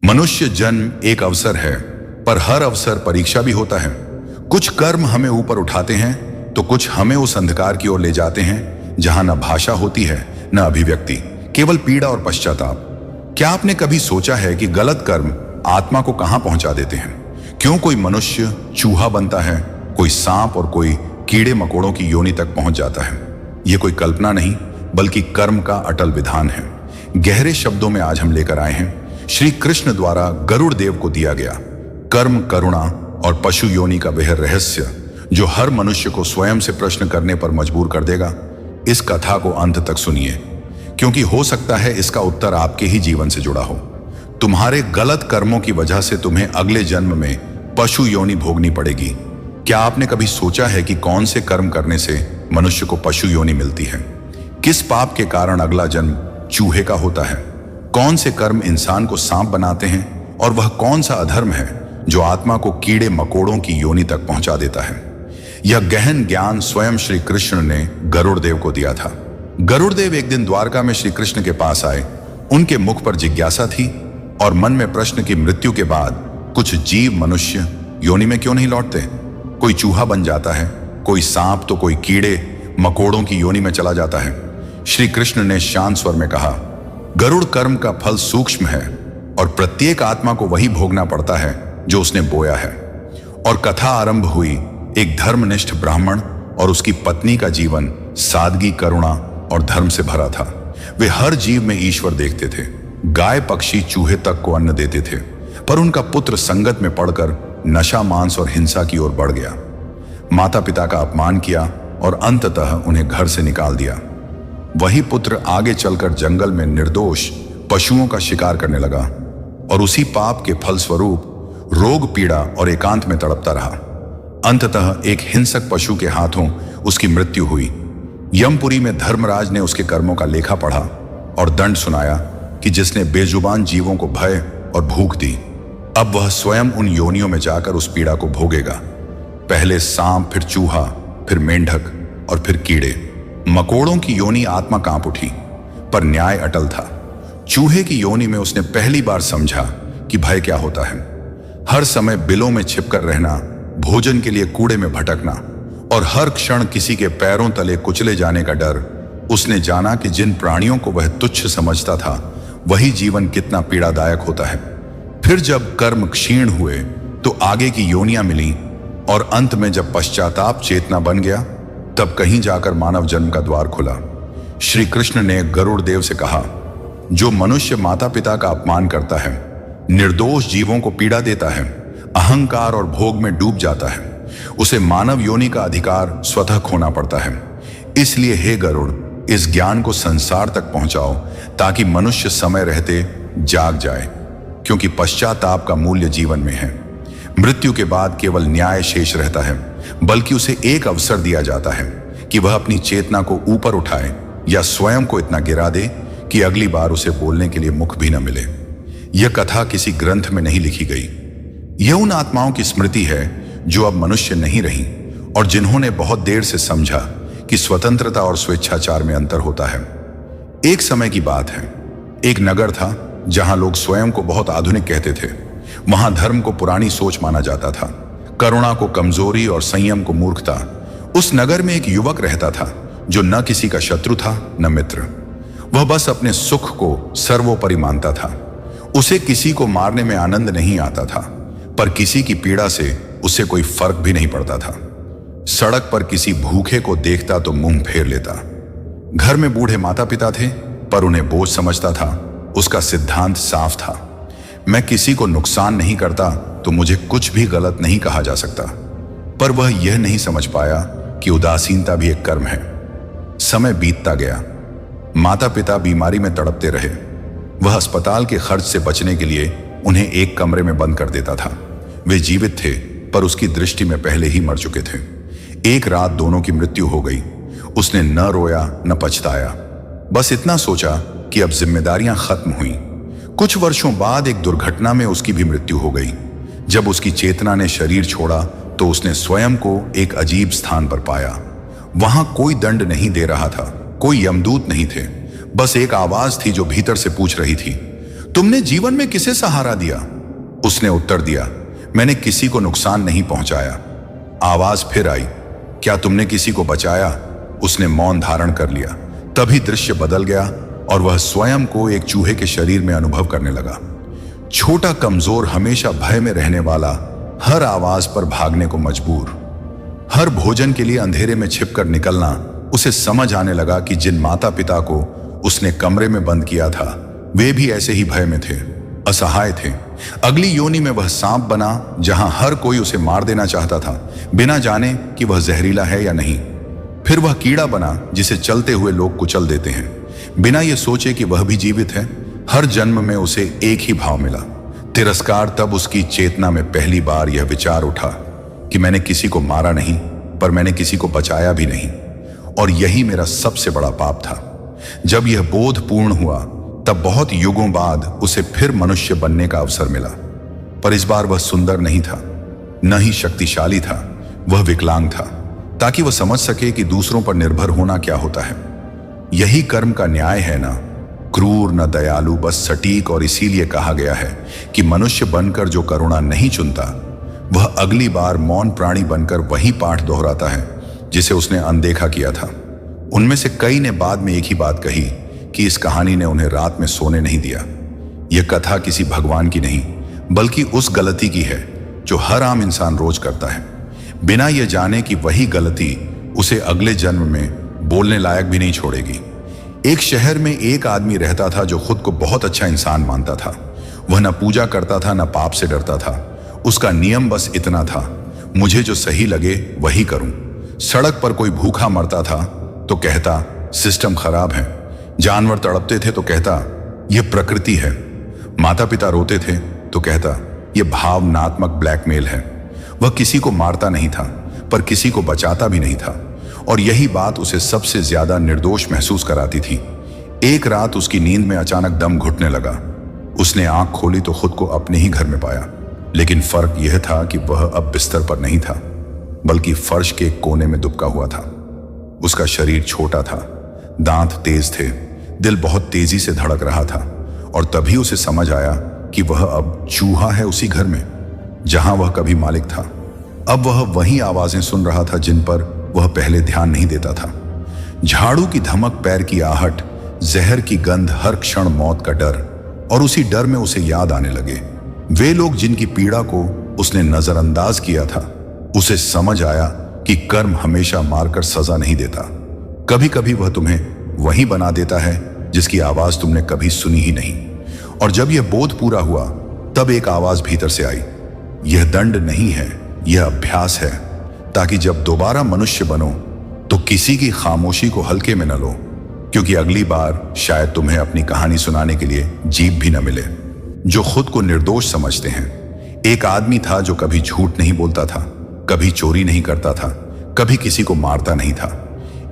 मनुष्य जन्म एक अवसर है, पर हर अवसर परीक्षा भी होता है। कुछ कर्म हमें ऊपर उठाते हैं तो कुछ हमें उस अंधकार की ओर ले जाते हैं जहां न भाषा होती है न अभिव्यक्ति, केवल पीड़ा और पश्चाताप। क्या आपने कभी सोचा है कि गलत कर्म आत्मा को कहां पहुंचा देते हैं? क्यों कोई मनुष्य चूहा बनता है, कोई सांप और कोई कीड़े मकोड़ों की योनि तक पहुंच जाता है? यह कोई कल्पना नहीं बल्कि कर्म का अटल विधान है। गहरे शब्दों में आज हम लेकर आए हैं श्री कृष्ण द्वारा गरुड़ देव को दिया गया कर्म, करुणा और पशु योनि का वह रहस्य जो हर मनुष्य को स्वयं से प्रश्न करने पर मजबूर कर देगा। इस कथा को अंत तक सुनिए, क्योंकि हो सकता है इसका उत्तर आपके ही जीवन से जुड़ा हो। तुम्हारे गलत कर्मों की वजह से तुम्हें अगले जन्म में पशु योनि भोगनी पड़ेगी। क्या आपने कभी सोचा है कि कौन से कर्म करने से मनुष्य को पशु योनि मिलती है? किस पाप के कारण अगला जन्म चूहे का होता है? कौन से कर्म इंसान को सांप बनाते हैं और वह कौन सा अधर्म है जो आत्मा को कीड़े मकोड़ों की योनि तक पहुंचा देता है? यह गहन ज्ञान स्वयं श्री कृष्ण ने गरुड़ देव को दिया था। गरुड़ देव एक दिन द्वारका में श्री कृष्ण के पास आए। उनके मुख पर जिज्ञासा थी और मन में प्रश्न की मृत्यु के बाद कुछ जीव मनुष्य योनि में क्यों नहीं लौटते? कोई चूहा बन जाता है, कोई सांप तो कोई कीड़े मकोड़ों की योनि में चला जाता है। श्री कृष्ण ने शांत स्वर में कहा, गरुड़ कर्म का फल सूक्ष्म है और प्रत्येक आत्मा को वही भोगना पड़ता है जो उसने बोया है। और कथा आरंभ हुई। एक धर्मनिष्ठ ब्राह्मण और उसकी पत्नी का जीवन सादगी, करुणा और धर्म से भरा था। वे हर जीव में ईश्वर देखते थे। गाय, पक्षी, चूहे तक को अन्न देते थे, पर उनका पुत्र संगत में पड़कर नशा, मांस और हिंसा की ओर बढ़ गया। माता पिता का अपमान किया और अंततः उन्हें घर से निकाल दिया। वही पुत्र आगे चलकर जंगल में निर्दोष पशुओं का शिकार करने लगा और उसी पाप के फलस्वरूप रोग, पीड़ा और एकांत में तड़पता रहा। अंततः एक हिंसक पशु के हाथों उसकी मृत्यु हुई। यमपुरी में धर्मराज ने उसके कर्मों का लेखा पढ़ा और दंड सुनाया कि जिसने बेजुबान जीवों को भय और भूख दी, अब वह स्वयं उन योनियों में जाकर उस पीड़ा को भोगेगा। पहले सांप, फिर चूहा, फिर मेंढक और फिर कीड़े मकोड़ों की योनि आत्मा कांप उठी, पर न्याय अटल था। चूहे की योनि में उसने पहली बार समझा कि भय क्या होता है। हर समय बिलों में छिपकर रहना, भोजन के लिए कूड़े में भटकना और हर क्षण किसी के पैरों तले कुचले जाने का डर। उसने जाना कि जिन प्राणियों को वह तुच्छ समझता था वही जीवन कितना पीड़ादायक होता है। फिर जब कर्म क्षीण हुए तो आगे की योनियां मिली और अंत में जब पश्चाताप चेतना बन गया तब कहीं जाकर मानव जन्म का द्वार खुला। श्री कृष्ण ने गरुड़ देव से कहा, जो मनुष्य माता पिता का अपमान करता है, निर्दोष जीवों को पीड़ा देता है, अहंकार और भोग में डूब जाता है, उसे मानव योनि का अधिकार स्वतः खोना पड़ता है। इसलिए हे गरुड़, इस ज्ञान को संसार तक पहुंचाओ ताकि मनुष्य समय रहते जाग जाए, क्योंकि पश्चाताप का मूल्य जीवन में है। मृत्यु के बाद केवल न्याय शेष रहता है, बल्कि उसे एक अवसर दिया जाता है कि वह अपनी चेतना को ऊपर उठाए या स्वयं को इतना गिरा दे कि अगली बार उसे बोलने के लिए मुख भी न मिले। यह कथा किसी ग्रंथ में नहीं लिखी गई। यह उन आत्माओं की स्मृति है जो अब मनुष्य नहीं रही और जिन्होंने बहुत देर से समझा कि स्वतंत्रता और स्वेच्छाचार में अंतर होता है। एक समय की बात है, एक नगर था जहां लोग स्वयं को बहुत आधुनिक कहते थे। वहां धर्म को पुरानी सोच माना जाता था, करुणा को कमजोरी और संयम को मूर्खता। उस नगर में एक युवक रहता था जो न किसी का शत्रु था न मित्र। वह बस अपने सुख को सर्वोपरि मानता था। उसे किसी को मारने में आनंद नहीं आता था, पर किसी की पीड़ा से उसे कोई फर्क भी नहीं पड़ता था। सड़क पर किसी भूखे को देखता तो मुंह फेर लेता। घर में बूढ़े माता पिता थे, पर उन्हें बोझ समझता था। उसका सिद्धांत साफ था, मैं किसी को नुकसान नहीं करता तो मुझे कुछ भी गलत नहीं कहा जा सकता। पर वह यह नहीं समझ पाया कि उदासीनता भी एक कर्म है। समय बीतता गया। माता पिता बीमारी में तड़पते रहे। वह अस्पताल के खर्च से बचने के लिए उन्हें एक कमरे में बंद कर देता था। वे जीवित थे, पर उसकी दृष्टि में पहले ही मर चुके थे। एक रात दोनों की मृत्यु हो गई। उसने न रोया न पछताया, बस इतना सोचा कि अब जिम्मेदारियां खत्म हुई। कुछ वर्षों बाद एक दुर्घटना में उसकी भी मृत्यु हो गई। जब उसकी चेतना ने शरीर छोड़ा तो उसने स्वयं को एक अजीब स्थान पर पाया। वहां कोई दंड नहीं दे रहा था, कोई यमदूत नहीं थे, बस एक आवाज थी जो भीतर से पूछ रही थी, तुमने जीवन में किसे सहारा दिया? उसने उत्तर दिया, मैंने किसी को नुकसान नहीं पहुंचाया। आवाज फिर आई, क्या तुमने किसी को बचाया? उसने मौन धारण कर लिया। तभी दृश्य बदल गया और वह स्वयं को एक चूहे के शरीर में अनुभव करने लगा। छोटा, कमजोर, हमेशा भय में रहने वाला, हर आवाज पर भागने को मजबूर, हर भोजन के लिए अंधेरे में छिपकर निकलना। उसे समझ आने लगा कि जिन माता पिता को उसने कमरे में बंद किया था वे भी ऐसे ही भय में थे, असहाय थे। अगली योनि में वह सांप बना जहां हर कोई उसे मार देना चाहता था, बिना जाने कि वह जहरीला है या नहीं। फिर वह कीड़ा बना जिसे चलते हुए लोग कुचल देते हैं, बिना ये सोचे कि वह भी जीवित है। हर जन्म में उसे एक ही भाव मिला, तिरस्कार। तब उसकी चेतना में पहली बार यह विचार उठा कि मैंने किसी को मारा नहीं, पर मैंने किसी को बचाया भी नहीं, और यही मेरा सबसे बड़ा पाप था। जब यह बोध पूर्ण हुआ तब बहुत युगों बाद उसे फिर मनुष्य बनने का अवसर मिला, पर इस बार वह सुंदर नहीं था, न ही शक्तिशाली था, वह विकलांग था, ताकि वह समझ सके कि दूसरों पर निर्भर होना क्या होता है। यही कर्म का न्याय है ना, क्रूर न दयालु, बस सटीक। और इसीलिए कहा गया है कि मनुष्य बनकर जो करुणा नहीं चुनता वह अगली बार मौन प्राणी बनकर वही पाठ दोहराता है जिसे उसने अनदेखा किया था। उनमें से कई ने बाद में एक ही बात कही कि इस कहानी ने उन्हें रात में सोने नहीं दिया। यह कथा किसी भगवान की नहीं, बल्कि उस गलती की है जो हर आम इंसान रोज करता है, बिना यह जाने कि वही गलती उसे अगले जन्म में बोलने लायक भी नहीं छोड़ेगी। एक शहर में एक आदमी रहता था जो खुद को बहुत अच्छा इंसान मानता था। वह न पूजा करता था, न पाप से डरता था। उसका नियम बस इतना था, मुझे जो सही लगे वही करूं। सड़क पर कोई भूखा मरता था तो कहता सिस्टम खराब है, जानवर तड़पते थे तो कहता यह प्रकृति है, माता पिता रोते थे तो कहता यह भावनात्मक ब्लैकमेल है। वह किसी को मारता नहीं था, पर किसी को बचाता भी नहीं था, और यही बात उसे सबसे ज्यादा निर्दोष महसूस कराती थी। एक रात उसकी नींद में अचानक दम घुटने लगा। उसने आंख खोली तो खुद को अपने ही घर में पाया, लेकिन फर्क यह था कि वह अब बिस्तर पर नहीं था, बल्कि फर्श के एक कोने में दुबका हुआ था। उसका शरीर छोटा था, दांत तेज थे, दिल बहुत तेजी से धड़क रहा था, और तभी उसे समझ आया कि वह अब चूहा है उसी घर में जहां वह कभी मालिक था। अब वह वही आवाजें सुन रहा था जिन पर वह पहले ध्यान नहीं देता था। झाड़ू की धमक, पैर की आहट, जहर की गंध, हर क्षण मौत का डर। और उसी डर में उसे याद आने लगे वे लोग जिनकी पीड़ा को उसने नजरअंदाज किया था। उसे समझ आया कि कर्म हमेशा मारकर सजा नहीं देता, कभी कभी वह तुम्हें वही बना देता है जिसकी आवाज तुमने कभी सुनी ही नहीं। और जब यह बोध पूरा हुआ तब एक आवाज भीतर से आई, यह दंड नहीं है, यह अभ्यास है, ताकि जब दोबारा मनुष्य बनो तो किसी की खामोशी को हल्के में न लो, क्योंकि अगली बार शायद तुम्हें अपनी कहानी सुनाने के लिए जीभ भी न मिले। जो खुद को निर्दोष समझते हैं। एक आदमी था जो कभी झूठ नहीं बोलता था, कभी चोरी नहीं करता था, कभी किसी को मारता नहीं था,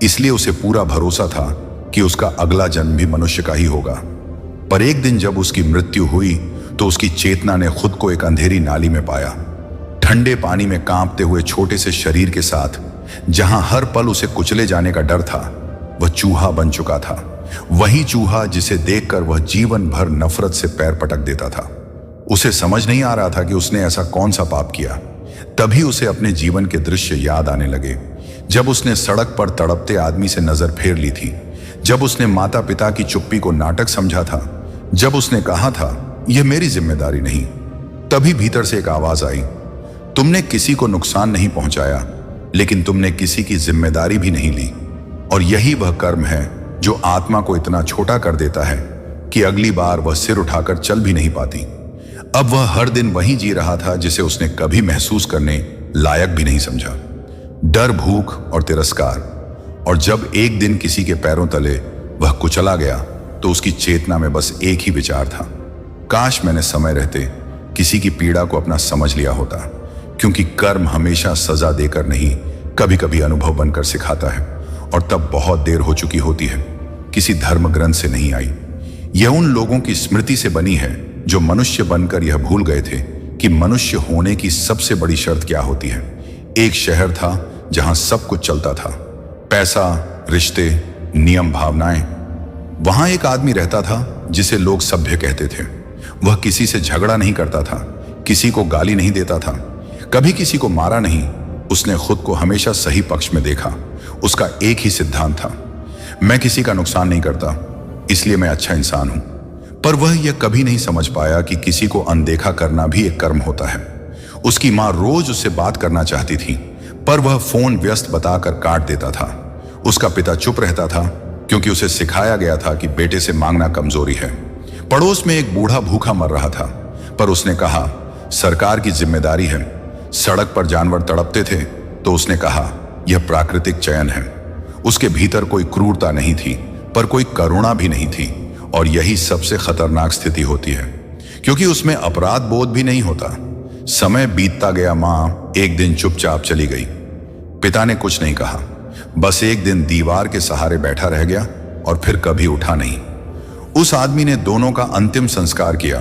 इसलिए उसे पूरा भरोसा था कि उसका अगला जन्म भी मनुष्य का ही होगा। पर एक दिन जब उसकी मृत्यु हुई तो उसकी चेतना ने खुद को एक अंधेरी नाली में पाया, ठंडे पानी में कांपते हुए छोटे से शरीर के साथ, जहां हर पल उसे कुचले जाने का डर था। वह चूहा बन चुका था, वही चूहा जिसे देखकर वह जीवन भर नफरत से पैर पटक देता था। उसे समझ नहीं आ रहा था कि उसने ऐसा कौन सा पाप किया। तभी उसे अपने जीवन के दृश्य याद आने लगे, जब उसने सड़क पर तड़पते आदमी से नजर फेर ली थी, जब उसने माता पिता की चुप्पी को नाटक समझा था, जब उसने कहा था यह मेरी जिम्मेदारी नहीं। तभी भीतर से एक आवाज आई, तुमने किसी को नुकसान नहीं पहुंचाया, लेकिन तुमने किसी की जिम्मेदारी भी नहीं ली। और यही वह कर्म है जो आत्मा को इतना छोटा कर देता है कि अगली बार वह सिर उठाकर चल भी नहीं पाती। अब वह हर दिन वही जी रहा था जिसे उसने कभी महसूस करने लायक भी नहीं समझा, डर, भूख और तिरस्कार। और जब एक दिन किसी के पैरों तले वह कुचला गया तो उसकी चेतना में बस एक ही विचार था, काश मैंने समय रहते किसी की पीड़ा को अपना समझ लिया होता, क्योंकि कर्म हमेशा सजा देकर नहीं, कभी कभी अनुभव बनकर सिखाता है। और तब बहुत देर हो चुकी होती है, किसी धर्म ग्रंथ से नहीं आई। यह उन लोगों की स्मृति से बनी है जो मनुष्य बनकर यह भूल गए थे कि मनुष्य होने की सबसे बड़ी शर्त क्या होती है। एक शहर था जहां सब कुछ चलता था, पैसा, रिश्ते, नियम, भावनाएं। वहां एक आदमी रहता था जिसे लोग सभ्य कहते थे। वह किसी से झगड़ा नहीं करता था, किसी को गाली नहीं देता था, कभी किसी को मारा नहीं। उसने खुद को हमेशा सही पक्ष में देखा। उसका एक ही सिद्धांत था, मैं किसी का नुकसान नहीं करता, इसलिए मैं अच्छा इंसान हूं। पर वह यह कभी नहीं समझ पाया कि किसी को अनदेखा करना भी एक कर्म होता है। उसकी मां रोज उससे बात करना चाहती थी, पर वह फोन व्यस्त बताकर काट देता था। उसका पिता चुप रहता था, क्योंकि उसे सिखाया गया था कि बेटे से मांगना कमजोरी है। पड़ोस में एक बूढ़ा भूखा मर रहा था, पर उसने कहा सरकार की जिम्मेदारी है। सड़क पर जानवर तड़पते थे, तो उसने कहा यह प्राकृतिक चयन है। उसके भीतर कोई क्रूरता नहीं थी, पर कोई करुणा भी नहीं थी, और यही सबसे खतरनाक स्थिति होती है, क्योंकि उसमें अपराध बोध भी नहीं होता। समय बीतता गया। मां एक दिन चुपचाप चली गई। पिता ने कुछ नहीं कहा, बस एक दिन दीवार के सहारे बैठा रह गया और फिर कभी उठा नहीं। उस आदमी ने दोनों का अंतिम संस्कार किया,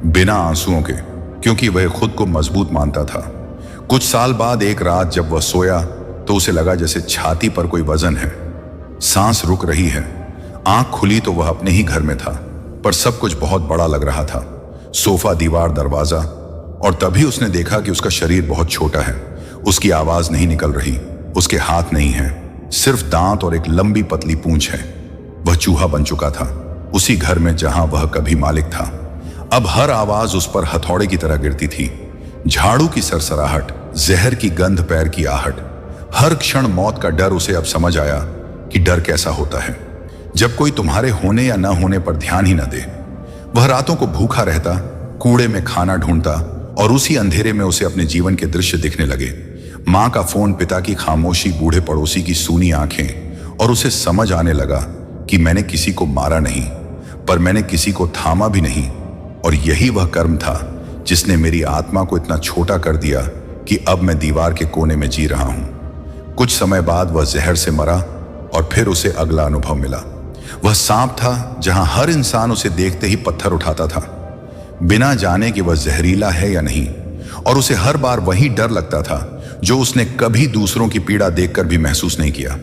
बिना आंसुओं के, क्योंकि वह खुद को मजबूत मानता था। कुछ साल बाद एक रात जब वह सोया, तो उसे लगा जैसे छाती पर कोई वजन है। सांस रुक रही है। आंख खुली तो वह अपने ही घर में था, पर सब कुछ बहुत बड़ा लग रहा था। सोफा, दीवार, दरवाजा, और तभी उसने देखा कि उसका शरीर बहुत छोटा है। उसकी आवाज नहीं निकल रही, उसके हाथ नहीं है, सिर्फ दांत और एक लंबी पतली पूंछ है। वह चूहा बन चुका था, उसी घर में जहां वह कभी मालिक था। अब हर आवाज उस पर हथौड़े की तरह गिरती थी। झाड़ू की सरसराहट, जहर की गंध, पैर की आहट, हर क्षण मौत का डर। उसे अब समझ आया कि डर कैसा होता है, जब कोई तुम्हारे होने या न होने पर ध्यान ही न दे। वह रातों को भूखा रहता, कूड़े में खाना ढूंढता, और उसी अंधेरे में उसे अपने जीवन के दृश्य दिखने लगे। मां का फोन, पिता की खामोशी, बूढ़े पड़ोसी की सूनी आंखें, और उसे समझ आने लगा कि मैंने किसी को मारा नहीं, पर मैंने किसी को थामा भी नहीं। और यही वह कर्म था जिसने मेरी आत्मा को इतना छोटा कर दिया कि अब मैं दीवार के कोने में जी रहा हूं। कुछ समय बाद वह जहर से मरा, और फिर उसे अगला अनुभव मिला। वह सांप था, जहां हर इंसान उसे देखते ही पत्थर उठाता था, बिना जाने कि वह जहरीला है या नहीं। और उसे हर बार वही डर लगता था जो उसने कभी दूसरों की पीड़ा देखकर भी महसूस नहीं किया।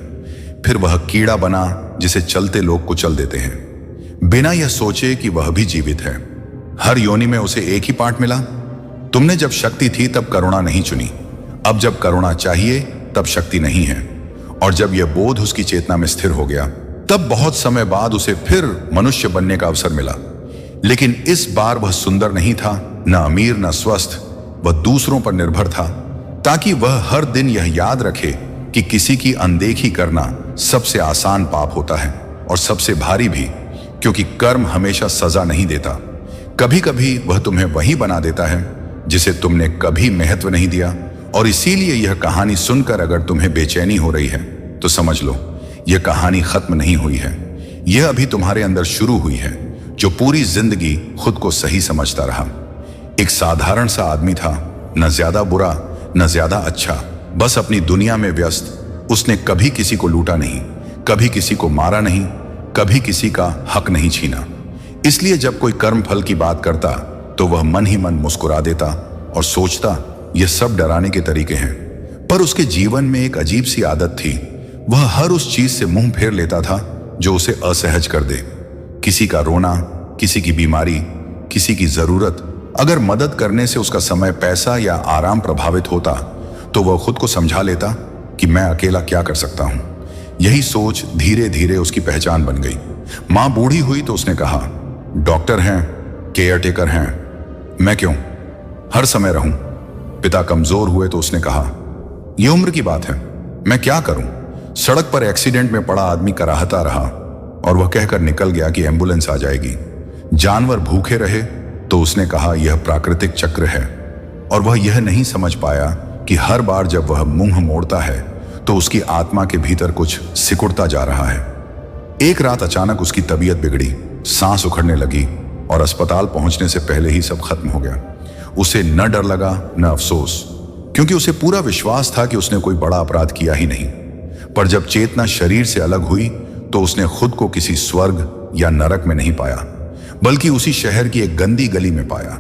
फिर वह कीड़ा बना जिसे चलते लोग कुचल देते हैं, बिना यह सोचे कि वह भी जीवित है। हर योनि में उसे एक ही पाठ मिला, तुमने जब शक्ति थी तब करुणा नहीं चुनी, अब जब करुणा चाहिए तब शक्ति नहीं है। और जब यह बोध उसकी चेतना में स्थिर हो गया, तब बहुत समय बाद उसे फिर मनुष्य बनने का अवसर मिला। लेकिन इस बार वह सुंदर नहीं था, न अमीर, न स्वस्थ। वह दूसरों पर निर्भर था, ताकि वह हर दिन यह याद रखे कि किसी की अनदेखी करना सबसे आसान पाप होता है, और सबसे भारी भी, क्योंकि कर्म हमेशा सजा नहीं देता। कभी कभी वह तुम्हें वही बना देता है जिसे तुमने कभी महत्व नहीं दिया। और इसीलिए यह कहानी सुनकर अगर तुम्हें बेचैनी हो रही है, तो समझ लो यह कहानी खत्म नहीं हुई है। यह अभी तुम्हारे अंदर शुरू हुई है, जो पूरी जिंदगी खुद को सही समझता रहा। एक साधारण सा आदमी था, न ज्यादा बुरा न ज्यादा अच्छा, बस अपनी दुनिया में व्यस्त। उसने कभी किसी को लूटा नहीं, कभी किसी को मारा नहीं, कभी किसी का हक नहीं छीना। इसलिए जब कोई कर्म फल की बात करता, तो वह मन ही मन मुस्कुरा देता और सोचता यह सब डराने के तरीके हैं। पर उसके जीवन में एक अजीब सी आदत थी, वह हर उस चीज से मुंह फेर लेता था जो उसे असहज कर दे। किसी का रोना, किसी की बीमारी, किसी की जरूरत। अगर मदद करने से उसका समय, पैसा या आराम प्रभावित होता, तो वह खुद को समझा लेता कि मैं अकेला क्या कर सकता हूं। यही सोच धीरे धीरे उसकी पहचान बन गई। मां बूढ़ी हुई तो उसने कहा, डॉक्टर हैं, केयर टेकर हैं, मैं क्यों हर समय रहूं। पिता कमजोर हुए तो उसने कहा, यह उम्र की बात है, मैं क्या करूं। सड़क पर एक्सीडेंट में पड़ा आदमी कराहता रहा, और वह कहकर निकल गया कि एम्बुलेंस आ जाएगी। जानवर भूखे रहे तो उसने कहा, यह प्राकृतिक चक्र है। और वह यह नहीं समझ पाया कि हर बार जब वह मुंह मोड़ता है, तो उसकी आत्मा के भीतर कुछ सिकुड़ता जा रहा है। एक रात अचानक उसकी तबीयत बिगड़ी, सांस उखड़ने लगी, और अस्पताल पहुंचने से पहले ही सब खत्म हो गया। उसे न डर लगा न अफसोस, क्योंकि उसे पूरा विश्वास था कि उसने कोई बड़ा अपराध किया ही नहीं। पर जब चेतना शरीर से अलग हुई, तो उसने खुद को किसी स्वर्ग या नरक में नहीं पाया, बल्कि उसी शहर की एक गंदी गली में पाया।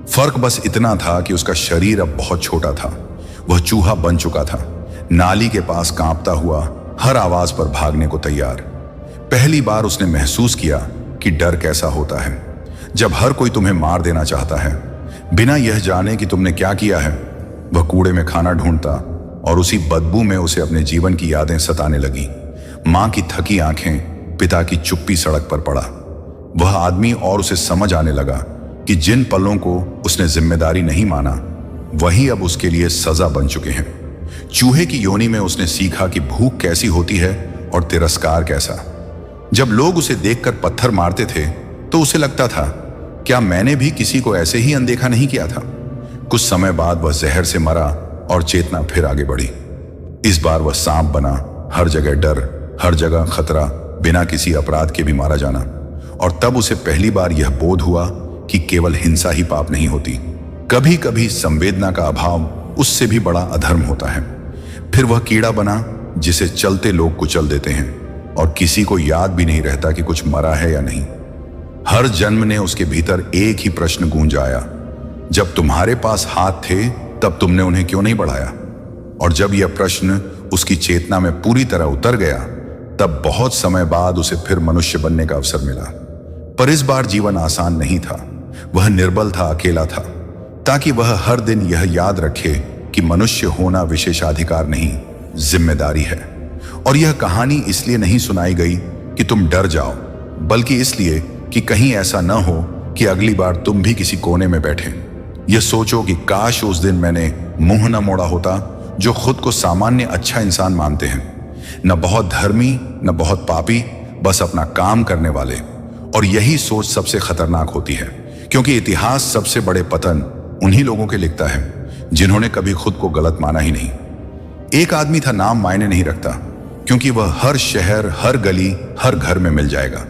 फर्क बस इतना था कि उसका शरीर अब बहुत छोटा था। वह चूहा बन चुका था, नाली के पास कांपता हुआ, हर आवाज पर भागने को तैयार। पहली बार उसने महसूस किया कि डर कैसा होता है, जब हर कोई तुम्हें मार देना चाहता है बिना यह जाने कि तुमने क्या किया है। वह कूड़े में खाना ढूंढता और उसी बदबू में उसे अपने जीवन की यादें सताने लगी। मां की थकी आंखें, पिता की चुप्पी सड़क पर पड़ा वह आदमी, और उसे समझ आने लगा कि जिन पलों को उसने जिम्मेदारी नहीं माना वही अब उसके लिए सजा बन चुके हैं। चूहे की योनि में उसने सीखा कि भूख कैसी होती है और तिरस्कार कैसा। जब लोग उसे देखकर पत्थर मारते थे तो उसे लगता था, क्या मैंने भी किसी को ऐसे ही अनदेखा नहीं किया था। कुछ समय बाद वह जहर से मरा और चेतना फिर आगे बढ़ी। इस बार वह सांप बना, हर जगह डर, हर जगह खतरा, बिना किसी अपराध के भी मारा जाना। और तब उसे पहली बार यह बोध हुआ कि केवल हिंसा ही पाप नहीं होती, कभी कभी संवेदना का अभाव उससे भी बड़ा अधर्म होता है। फिर वह कीड़ा बना जिसे चलते लोग कुचल देते हैं और किसी को याद भी नहीं रहता कि कुछ मरा है या नहीं। हर जन्म ने उसके भीतर एक ही प्रश्न गूंज आया, जब तुम्हारे पास हाथ थे तब तुमने उन्हें क्यों नहीं बढ़ाया। और जब यह प्रश्न उसकी चेतना में पूरी तरह उतर गया तब बहुत समय बाद उसे फिर मनुष्य बनने का अवसर मिला। पर इस बार जीवन आसान नहीं था। वह निर्बल था, अकेला था, ताकि वह हर दिन यह याद रखे कि मनुष्य होना विशेषाधिकार नहीं, जिम्मेदारी है। और यह कहानी इसलिए नहीं सुनाई गई कि तुम डर जाओ, बल्कि इसलिए कि कहीं ऐसा न हो कि अगली बार तुम भी किसी कोने में बैठे यह सोचो कि काश उस दिन मैंने मुंह न मोड़ा होता। जो खुद को सामान्य अच्छा इंसान मानते हैं, न बहुत धर्मी न बहुत पापी, बस अपना काम करने वाले। और यही सोच सबसे खतरनाक होती है, क्योंकि इतिहास सबसे बड़े पतन उन्हीं लोगों के लिखता है जिन्होंने कभी खुद को गलत माना ही नहीं। एक आदमी था, नाम मायने नहीं रखता, क्योंकि वह हर शहर, हर गली, हर घर में मिल जाएगा।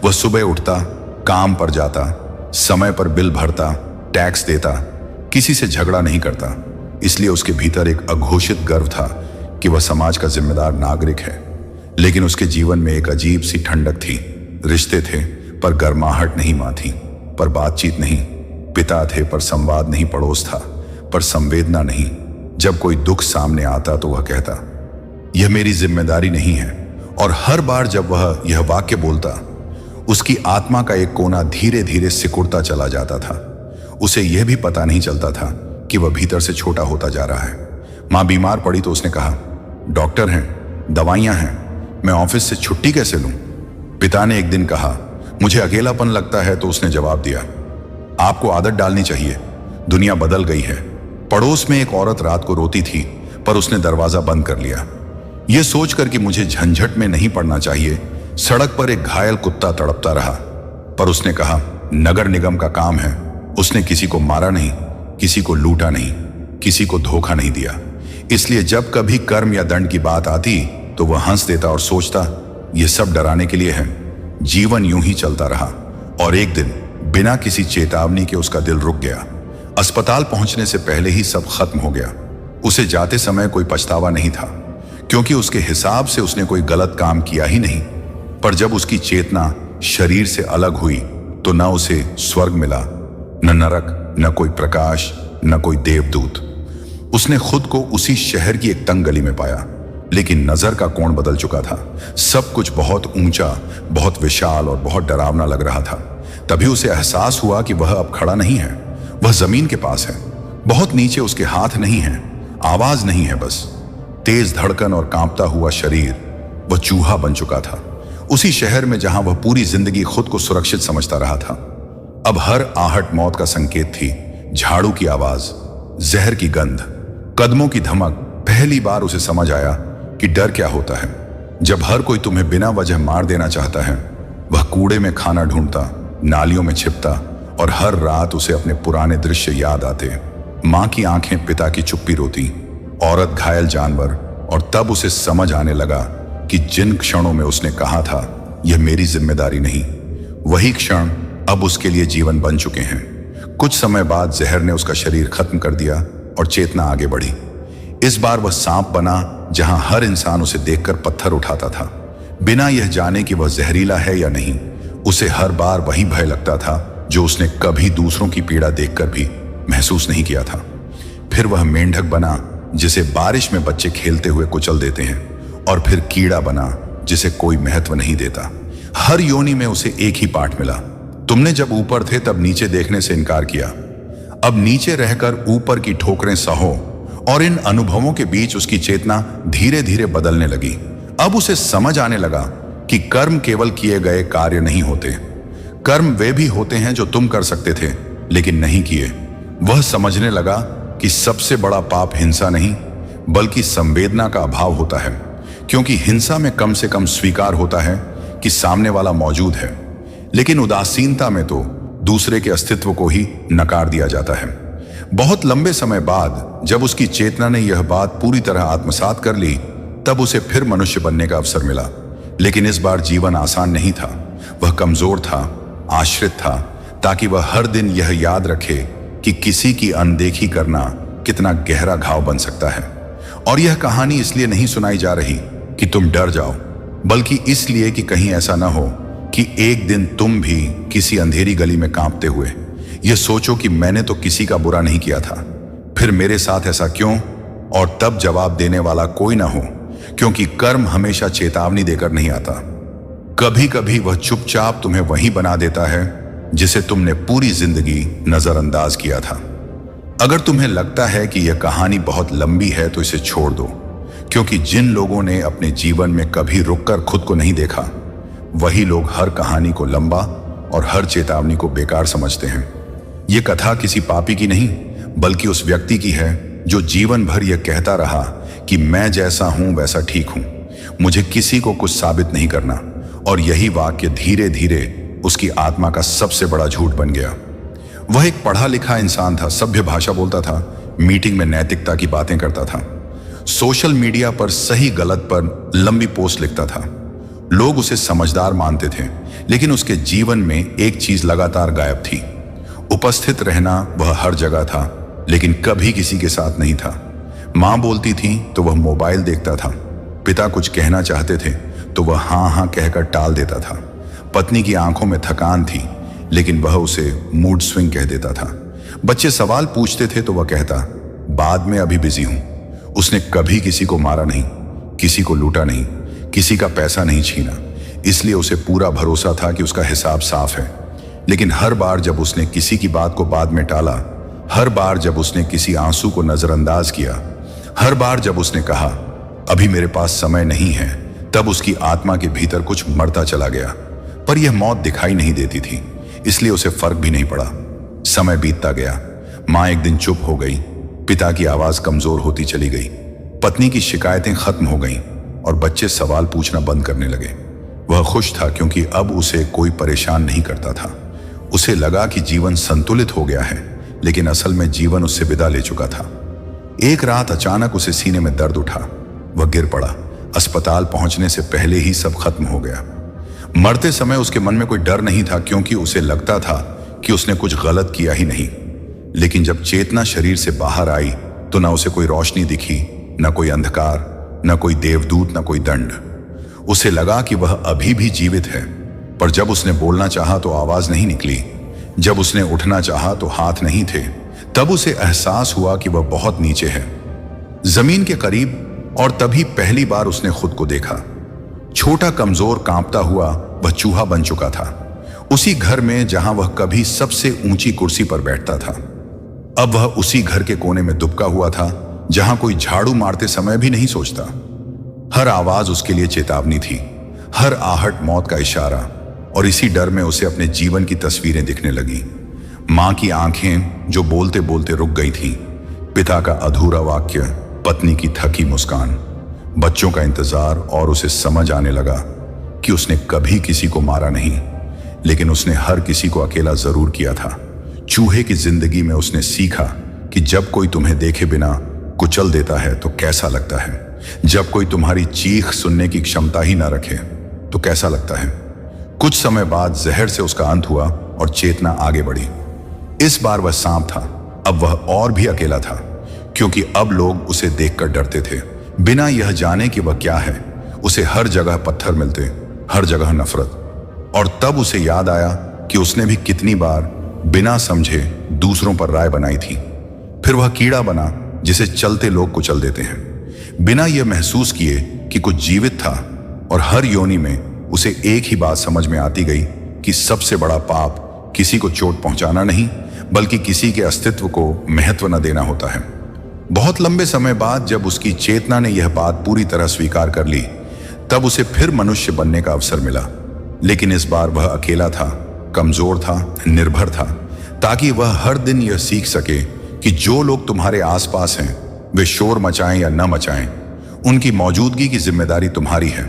वह सुबह उठता, काम पर जाता, समय पर बिल भरता, टैक्स देता, किसी से झगड़ा नहीं करता। इसलिए उसके भीतर एक अघोषित गर्व था कि वह समाज का जिम्मेदार नागरिक है। लेकिन उसके जीवन में एक अजीब सी ठंडक थी। रिश्ते थे पर गर्माहट नहीं, मां थी पर बातचीत नहीं, पिता थे पर संवाद नहीं, पड़ोस था पर संवेदना नहीं। जब कोई दुख सामने आता तो वह कहता, यह मेरी जिम्मेदारी नहीं है। और हर बार जब वह यह वाक्य बोलता, उसकी आत्मा का एक कोना धीरे धीरे सिकुड़ता चला जाता था। उसे यह भी पता नहीं चलता था कि वह भीतर से छोटा होता जा रहा है। मां बीमार पड़ी तो उसने कहा, डॉक्टर हैं, दवाइयां हैं, मैं ऑफिस से छुट्टी कैसे लूं। पिता ने एक दिन कहा, मुझे अकेलापन लगता है, तो उसने जवाब दिया, आपको आदत डालनी चाहिए, दुनिया बदल गई है। पड़ोस में एक औरत रात को रोती थी पर उसने दरवाजा बंद कर लिया। यह सोचकर कि मुझे झंझट में नहीं पड़ना चाहिए, सड़क पर एक घायल कुत्ता तड़पता रहा, पर उसने कहा, नगर निगम का काम है। उसने किसी को मारा नहीं, किसी को लूटा नहीं, किसी को धोखा नहीं दिया। इसलिए जब कभी कर्म या दंड की बात आती तो वह हंस देता और सोचता, यह सब डराने के लिए है। जीवन यूं ही चलता रहा और एक दिन बिना किसी चेतावनी के उसका दिल रुक गया। अस्पताल पहुंचने से पहले ही सब खत्म हो गया। उसे जाते समय कोई पछतावा नहीं था, क्योंकि उसके हिसाब से उसने कोई गलत काम किया ही नहीं। पर जब उसकी चेतना शरीर से अलग हुई तो न उसे स्वर्ग मिला, न नरक, न कोई प्रकाश, न कोई देवदूत। उसने खुद को उसी शहर की एक तंग गली में पाया, लेकिन नजर का कोण बदल चुका था। सब कुछ बहुत ऊंचा, बहुत विशाल और बहुत डरावना लग रहा था। तभी उसे एहसास हुआ कि वह अब खड़ा नहीं है, वह जमीन के पास है। बहुत नीचे उसके हाथ नहीं है, आवाज नहीं है, बस तेज धड़कन और कांपता हुआ शरीर। वह चूहा बन चुका था, उसी शहर में जहां वह पूरी जिंदगी खुद को सुरक्षित समझता रहा था। अब हर आहट मौत का संकेत थी। झाड़ू की आवाज, जहर की गंध, कदमों की धमक। पहली बार उसे समझ आया कि डर क्या होता है। जब हर कोई तुम्हें बिना वजह मार देना चाहता है, वह कूड़े में खाना ढूंढता, नालियों में छिपता, और हर रात उसे अपने पुराने दृश्य याद आते। मां की आंखें, पिता की चुप्पी रोती, औरत घायल जानवर। और तब उसे समझ आने लगा कि जिन क्षणों में उसने कहा था, यह मेरी जिम्मेदारी नहीं, वही क्षण अब उसके लिए जीवन बन चुके हैं। कुछ समय बाद जहर ने उसका शरीर खत्म कर दिया और चेतना आगे बढ़ी। इस बार वह सांप बना, जहां हर इंसान उसे देखकर पत्थर उठाता था, बिना यह जाने कि वह जहरीला है या नहीं। उसे हर बार वही भय लगता था जो उसने कभी दूसरों की पीड़ा देखकर भी महसूस नहीं किया था। फिर वह मेंढक बना, जिसे बारिश में बच्चे खेलते हुए कुचल देते हैं, और फिर कीड़ा बना, जिसे कोई महत्व नहीं देता। हर योनि में उसे एक ही पाठ मिला, तुमने जब ऊपर थे तब नीचे देखने से इनकार किया। अब नीचे रहकर ऊपर की ठोकरें सहो। और इन अनुभवों के बीच उसकी चेतना धीरे धीरे बदलने लगी। अब उसे समझ आने लगा कि कर्म केवल किए गए कार्य नहीं होते, कर्म वे भी होते हैं जो तुम कर सकते थे लेकिन नहीं किए। वह समझने लगा कि सबसे बड़ा पाप हिंसा नहीं बल्कि संवेदना का अभाव होता है, क्योंकि हिंसा में कम से कम स्वीकार होता है कि सामने वाला मौजूद है, लेकिन उदासीनता में तो दूसरे के अस्तित्व को ही नकार दिया जाता है। बहुत लंबे समय बाद जब उसकी चेतना ने यह बात पूरी तरह आत्मसात कर ली, तब उसे फिर मनुष्य बनने का अवसर मिला। लेकिन इस बार जीवन आसान नहीं था। वह कमजोर था, आश्रित था, ताकि वह हर दिन यह याद रखे कि किसी की अनदेखी करना कितना गहरा घाव बन सकता है। और यह कहानी इसलिए नहीं सुनाई जा रही कि तुम डर जाओ, बल्कि इसलिए कि कहीं ऐसा ना हो कि एक दिन तुम भी किसी अंधेरी गली में कांपते हुए यह सोचो कि मैंने तो किसी का बुरा नहीं किया था, फिर मेरे साथ ऐसा क्यों? और तब जवाब देने वाला कोई ना हो, क्योंकि कर्म हमेशा चेतावनी देकर नहीं आता। कभी कभी वह चुपचाप तुम्हें वही बना देता है जिसे तुमने पूरी जिंदगी नजरअंदाज किया था। अगर तुम्हें लगता है कि यह कहानी बहुत लंबी है तो इसे छोड़ दो, क्योंकि जिन लोगों ने अपने जीवन में कभी रुककर खुद को नहीं देखा, वही लोग हर कहानी को लंबा और हर चेतावनी को बेकार समझते हैं। यह कथा किसी पापी की नहीं बल्कि उस व्यक्ति की है जो जीवन भर यह कहता रहा कि मैं जैसा हूं वैसा ठीक हूं, मुझे किसी को कुछ साबित नहीं करना। और यही वाक्य धीरे धीरे उसकी आत्मा का सबसे बड़ा झूठ बन गया। वह एक पढ़ा लिखा इंसान था, सभ्य भाषा बोलता था, मीटिंग में नैतिकता की बातें करता था, सोशल मीडिया पर सही गलत पर लंबी पोस्ट लिखता था। लोग उसे समझदार मानते थे, लेकिन उसके जीवन में एक चीज लगातार गायब थी। उपस्थित रहना वह हर जगह था, लेकिन कभी किसी के साथ नहीं था। माँ बोलती थी तो वह मोबाइल देखता था, पिता कुछ कहना चाहते थे तो वह हाँ हाँ कहकर टाल देता था, पत्नी की आंखों में थकान थी लेकिन वह उसे मूड स्विंग कह देता था। बच्चे सवाल पूछते थे तो वह कहता, बाद में, अभी बिजी हूं। उसने कभी किसी को मारा नहीं, किसी को लूटा नहीं, किसी का पैसा नहीं छीना, इसलिए उसे पूरा भरोसा था कि उसका हिसाब साफ है। लेकिन हर बार जब उसने किसी की बात को बाद में टाला, हर बार जब उसने किसी आंसू को नजरअंदाज किया, हर बार जब उसने कहा अभी मेरे पास समय नहीं है, तब उसकी आत्मा के भीतर कुछ मरता चला गया। पर यह मौत दिखाई नहीं देती थी, इसलिए उसे फर्क भी नहीं पड़ा। समय बीतता गया, माँ एक दिन चुप हो गई, पिता की आवाज कमजोर होती चली गई, पत्नी की शिकायतें खत्म हो गईं और बच्चे सवाल पूछना बंद करने लगे। वह खुश था क्योंकि अब उसे कोई परेशान नहीं करता था। उसे लगा कि जीवन संतुलित हो गया है, लेकिन असल में जीवन उससे विदा ले चुका था। एक रात अचानक उसे सीने में दर्द उठा, वह गिर पड़ा। अस्पताल पहुंचने से पहले ही सब खत्म हो गया। मरते समय उसके मन में कोई डर नहीं था, क्योंकि उसे लगता था कि उसने कुछ गलत किया ही नहीं। लेकिन जब चेतना शरीर से बाहर आई तो ना उसे कोई रोशनी दिखी, ना कोई अंधकार, ना कोई देवदूत, ना कोई दंड। उसे लगा कि वह अभी भी जीवित है, पर जब उसने बोलना चाहा तो आवाज नहीं निकली, जब उसने उठना चाहा तो हाथ नहीं थे। तब उसे एहसास हुआ कि वह बहुत नीचे है, जमीन के करीब। और तभी पहली बार उसने खुद को देखा। छोटा, कमजोर, कांपता हुआ वह चूहा बन चुका था, उसी घर में जहां वह कभी सबसे ऊंची कुर्सी पर बैठता था। अब वह उसी घर के कोने में दुबका हुआ था जहां कोई झाड़ू मारते समय भी नहीं सोचता। हर आवाज उसके लिए चेतावनी थी, हर आहट मौत का इशारा। और इसी डर में उसे अपने जीवन की तस्वीरें दिखने लगी। मां की आंखें जो बोलते बोलते रुक गई थीं, पिता का अधूरा वाक्य, पत्नी की थकी मुस्कान, बच्चों का इंतजार। और उसे समझ आने लगा कि उसने कभी किसी को मारा नहीं, लेकिन उसने हर किसी को अकेला जरूर किया था। चूहे की जिंदगी में उसने सीखा कि जब कोई तुम्हें देखे बिना कुचल देता है तो कैसा लगता है, जब कोई तुम्हारी चीख सुनने की क्षमता ही ना रखे तो कैसा लगता है। कुछ समय बाद जहर से उसका अंत हुआ और चेतना आगे बढ़ी। इस बार वह सांप था, अब वह और भी अकेला था, क्योंकि अब लोग उसे देखकर डरते थे, बिना यह जाने कि वह क्या है। उसे हर जगह पत्थर मिलते, हर जगह नफरत। और तब उसे याद आया कि उसने भी कितनी बार बिना समझे दूसरों पर राय बनाई थी। फिर वह कीड़ा बना जिसे चलते लोग कुचल देते हैं, बिना यह महसूस किए कि कुछ जीवित था। और हर योनि में उसे एक ही बात समझ में आती गई कि सबसे बड़ा पाप किसी को चोट पहुंचाना नहीं, बल्कि किसी के अस्तित्व को महत्व न देना होता है। बहुत लंबे समय बाद जब उसकी चेतना ने यह बात पूरी तरह स्वीकार कर ली, तब उसे फिर मनुष्य बनने का अवसर मिला। लेकिन इस बार वह अकेला था, कमजोर था, निर्भर था, ताकि वह हर दिन यह सीख सके कि जो लोग तुम्हारे आसपास हैं वे शोर मचाएं या न मचाएं, उनकी मौजूदगी की जिम्मेदारी तुम्हारी है।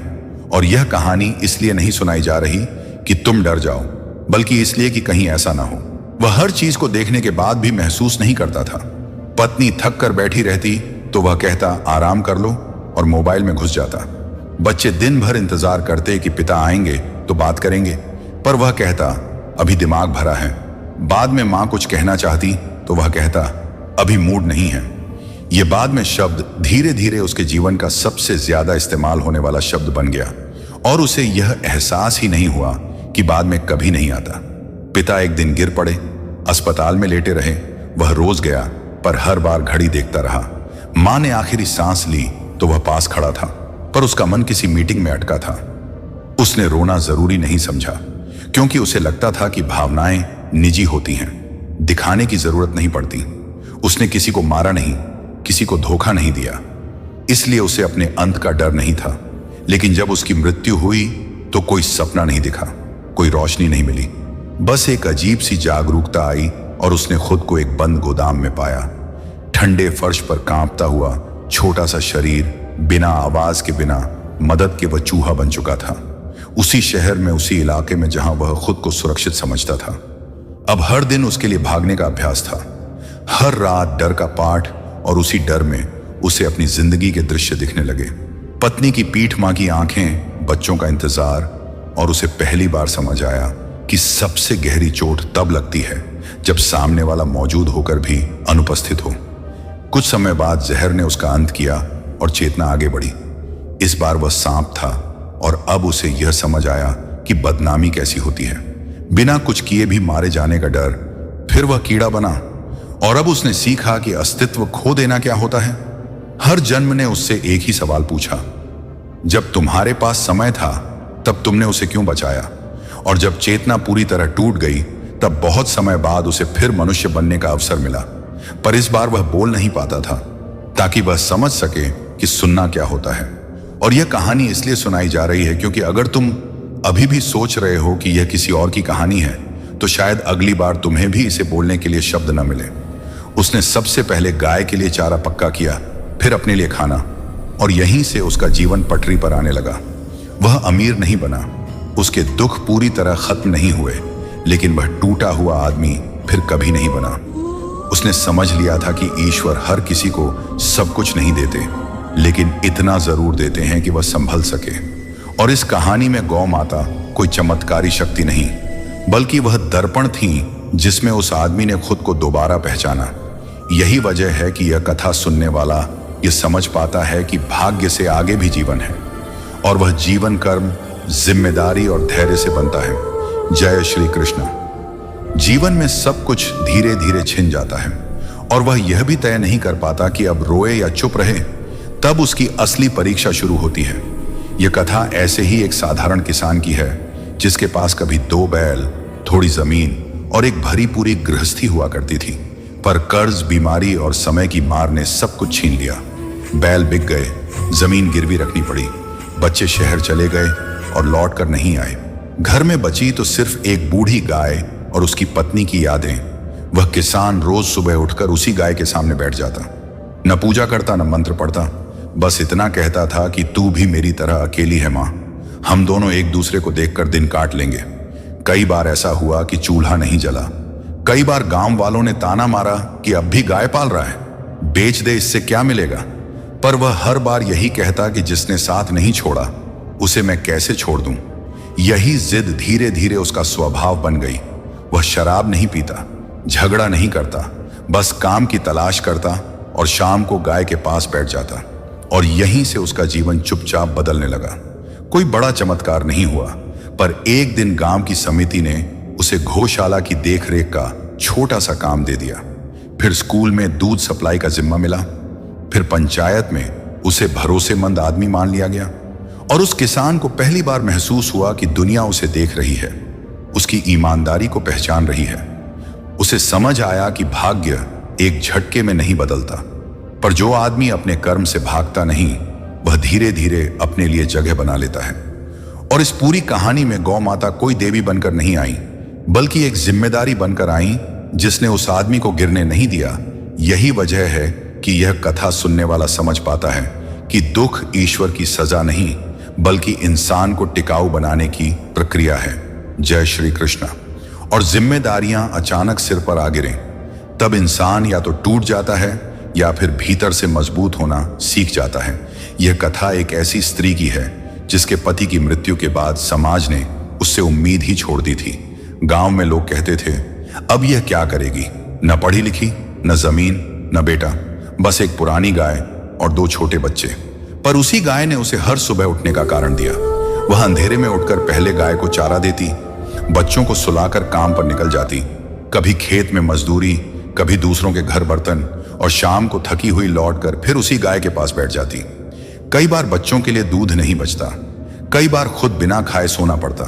और यह कहानी इसलिए नहीं सुनाई जा रही कि तुम डर जाओ, बल्कि इसलिए कि कहीं ऐसा ना हो। वह हर चीज को देखने के बाद भी महसूस नहीं करता था। पत्नी थक कर बैठी रहती तो वह कहता आराम कर लो और मोबाइल में घुस जाता। बच्चे दिन भर इंतजार करते कि पिता आएंगे तो बात करेंगे, पर वह कहता अभी दिमाग भरा है। बाद में मां कुछ कहना चाहती तो वह कहता अभी मूड नहीं है। यह बाद में शब्द धीरे धीरे उसके जीवन का सबसे ज्यादा इस्तेमाल होने वाला शब्द बन गया, और उसे यह एहसास ही नहीं हुआ कि बाद में कभी नहीं आता। पिता एक दिन गिर पड़े, अस्पताल में लेटे रहे। वह रोज गया, पर हर बार घड़ी देखता रहा। मां ने आखिरी सांस ली तो वह पास खड़ा था, पर उसका मन किसी मीटिंग में अटका था। उसने रोना जरूरी नहीं समझा, क्योंकि उसे लगता था कि भावनाएं निजी होती हैं, दिखाने की जरूरत नहीं पड़ती। उसने किसी को मारा नहीं, किसी को धोखा नहीं दिया, इसलिए उसे अपने अंत का डर नहीं था। लेकिन जब उसकी मृत्यु हुई तो कोई सपना नहीं दिखा, कोई रोशनी नहीं मिली। बस एक अजीब सी जागरूकता आई और उसने खुद को एक बंद गोदाम में पाया। ठंडे फर्श पर कांपता हुआ छोटा सा शरीर, बिना आवाज के, बिना मदद के वह चूहा बन चुका था। उसी शहर में, उसी इलाके में जहां वह खुद को सुरक्षित समझता था। अब हर दिन उसके लिए भागने का अभ्यास था, हर रात डर का पाठ, और उसी डर में उसे अपनी जिंदगी के दृश्य दिखने लगे। पत्नी की पीठ, मां की आंखें, बच्चों का इंतजार, और उसे पहली बार समझ आया कि सबसे गहरी चोट तब लगती है जब सामने वाला मौजूद होकर भी अनुपस्थित हो। कुछ समय बाद जहर ने उसका अंत किया और चेतना आगे बढ़ी। इस बार वह सांप था, और अब उसे यह समझ आया कि बदनामी कैसी होती है। बिना कुछ किए भी मारे जाने का डर। फिर वह कीड़ा बना, और अब उसने सीखा कि अस्तित्व खो देना क्या होता है। हर जन्म ने उससे एक ही सवाल पूछा, जब तुम्हारे पास समय था तब तुमने उसे क्यों बचाया? और जब चेतना पूरी तरह टूट गई, तब बहुत समय बाद उसे फिर मनुष्य बनने का अवसर मिला। पर इस बार वह बोल नहीं पाता था, ताकि वह समझ सके कि सुनना क्या होता है। और यह कहानी इसलिए सुनाई जा रही है क्योंकि अगर तुम अभी भी सोच रहे हो कि यह किसी और की कहानी है, तो शायद अगली बार तुम्हें भी इसे बोलने के लिए शब्द न मिले। उसने सबसे पहले गाय के लिए चारा पक्का किया, फिर अपने लिए खाना, और यहीं से उसका जीवन पटरी पर आने लगा। वह अमीर नहीं बना, उसके दुख पूरी तरह खत्म नहीं हुए, लेकिन वह टूटा हुआ आदमी फिर कभी नहीं बना। उसने समझ लिया था कि ईश्वर हर किसी को सब कुछ नहीं देते, लेकिन इतना जरूर देते हैं कि वह संभल सके। और इस कहानी में गौ माता कोई चमत्कारी शक्ति नहीं, बल्कि वह दर्पण थी जिसमें उस आदमी ने खुद को दोबारा पहचाना। यही वजह है कि यह कथा सुनने वाला यह समझ पाता है कि भाग्य से आगे भी जीवन है, और वह जीवन कर्म, जिम्मेदारी और धैर्य से बनता है। जय श्री कृष्ण। जीवन में सब कुछ धीरे धीरे छिन जाता है, और वह यह भी तय नहीं कर पाता कि अब रोए या चुप रहे। तब उसकी असली परीक्षा शुरू होती है। यह कथा ऐसे ही एक साधारण किसान की है, जिसके पास कभी 2 बैल, थोड़ी जमीन और एक भरी पूरी गृहस्थी हुआ करती थी। पर कर्ज, बीमारी और समय की मार ने सब कुछ छीन लिया। बैल बिक गए, जमीन गिरवी रखनी पड़ी, बच्चे शहर चले गए और लौट कर नहीं आए। घर में बची तो सिर्फ एक बूढ़ी गाय और उसकी पत्नी की यादें। वह किसान रोज सुबह उठकर उसी गाय के सामने बैठ जाता, न पूजा करता, न मंत्र पढ़ता, बस इतना कहता था कि तू भी मेरी तरह अकेली है मां, हम दोनों एक दूसरे को देखकर दिन काट लेंगे। कई बार ऐसा हुआ कि चूल्हा नहीं जला, कई बार गांव वालों ने ताना मारा कि अब भी गाय पाल रहा है, बेच दे, इससे क्या मिलेगा। पर वह हर बार यही कहता कि जिसने साथ नहीं छोड़ा उसे मैं कैसे छोड़ दूं। यही जिद धीरे धीरे उसका स्वभाव बन गई। वह शराब नहीं पीता, झगड़ा नहीं करता, बस काम की तलाश करता और शाम को गाय के पास बैठ जाता। और यहीं से उसका जीवन चुपचाप बदलने लगा। कोई बड़ा चमत्कार नहीं हुआ, पर एक दिन गांव की समिति ने उसे गौशाला की देखरेख का छोटा सा काम दे दिया। फिर स्कूल में दूध सप्लाई का जिम्मा मिला, फिर पंचायत में उसे भरोसेमंद आदमी मान लिया गया, और उस किसान को पहली बार महसूस हुआ कि दुनिया उसे देख रही है। उसकी ईमानदारी को पहचान रही है। उसे समझ आया कि भाग्य एक झटके में नहीं बदलता, पर जो आदमी अपने कर्म से भागता नहीं, वह धीरे धीरे अपने लिए जगह बना लेता है। और इस पूरी कहानी में गौ माता कोई देवी बनकर नहीं आई, बल्कि एक जिम्मेदारी बनकर आई, जिसने उस आदमी को गिरने नहीं दिया। यही वजह है कि यह कथा सुनने वाला समझ पाता है कि दुख ईश्वर की सजा नहीं, बल्कि इंसान को टिकाऊ बनाने की प्रक्रिया है। जय श्री कृष्ण। और जिम्मेदारियां अचानक सिर पर आ गिरें, तब इंसान या तो टूट जाता है या फिर भीतर से मजबूत होना सीख जाता है। यह कथा एक ऐसी स्त्री की है जिसके पति की मृत्यु के बाद समाज ने उससे उम्मीद ही छोड़ दी थी। गांव में लोग कहते थे, अब यह क्या करेगी, न पढ़ी लिखी, न जमीन, न बेटा, बस एक पुरानी गाय और 2 छोटे बच्चे। पर उसी गाय ने उसे हर सुबह उठने का कारण दिया। वह अंधेरे में उठकर पहले गाय को चारा देती, बच्चों को सुलाकर काम पर निकल जाती, कभी खेत में मजदूरी, कभी दूसरों के घर बर्तन, और शाम को थकी हुई लौटकर फिर उसी गाय के पास बैठ जाती। कई बार बच्चों के लिए दूध नहीं बचता, कई बार खुद बिना खाए सोना पड़ता,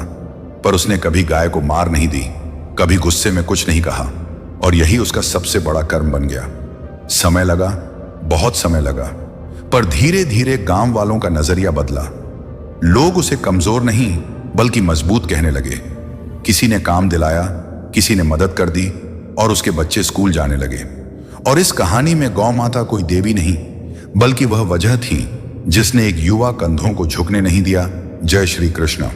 पर उसने कभी गाय को मार नहीं दी, कभी गुस्से में कुछ नहीं कहा, और यही उसका सबसे बड़ा कर्म बन गया। समय लगा, बहुत समय लगा, पर धीरे धीरे गांव वालों का नजरिया बदला। लोग उसे कमजोर नहीं बल्कि मजबूत कहने लगे। किसी ने काम दिलाया, किसी ने मदद कर दी, और उसके बच्चे स्कूल जाने लगे। और इस कहानी में गौ माता कोई देवी नहीं, बल्कि वह वजह थी जिसने एक युवा कंधों को झुकने नहीं दिया। जय श्री कृष्ण।